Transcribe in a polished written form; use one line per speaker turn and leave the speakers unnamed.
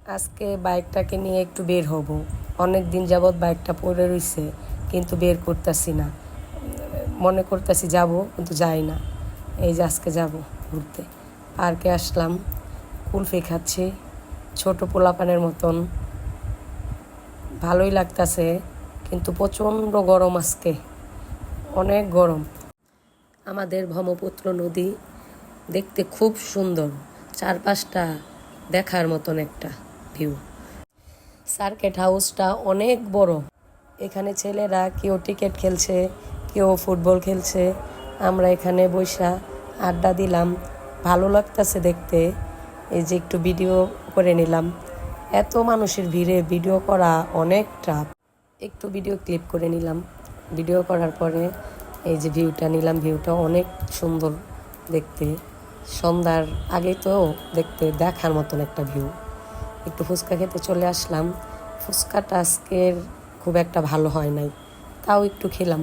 আজকে বাইকটাকে নিয়ে একটু বের হব। অনেক দিন যাবৎ বাইকটা পড়ে রইছে, কিন্তু বের করতেছি না। মনে করতেছি যাব, কিন্তু যাই না। এই যে আজকে যাব ঘুরতে। পার্কে আসলাম, কুলফি খাচ্ছি ছোট পোলাপানের মতন। ভালোই লাগতেছে, কিন্তু প্রচণ্ড গরম আজকে, অনেক গরম। আমাদের ব্রহ্মপুত্র নদী দেখতে খুব সুন্দর, চারপাশটা দেখার মতন একটা ভিউ। সার্কিট হাউসটা অনেক বড়। এখানে ছেলেরা কেউ টিকিট খেলছে, কেউ ফুটবল খেলছে। আমরা এখানে বইসা আড্ডা দিলাম, ভালো লাগতেছে দেখতে। এই যে একটু ভিডিও করে নিলাম। এত মানুষের ভিড়ে ভিডিও করা অনেক টাফ। একটু ভিডিও ক্লিপ করে নিলাম। ভিডিও করার পরে এই যে ভিউটা নিলাম, ভিউটা অনেক সুন্দর দেখতে। সন্ধ্যার আগে তো দেখতে দেখার মতন একটা ভিউ। একটু ফুচকা খেতে চলে আসলাম। ফুচকাটা আজকের খুব একটা ভালো হয় নাই, তাও একটু খেলাম।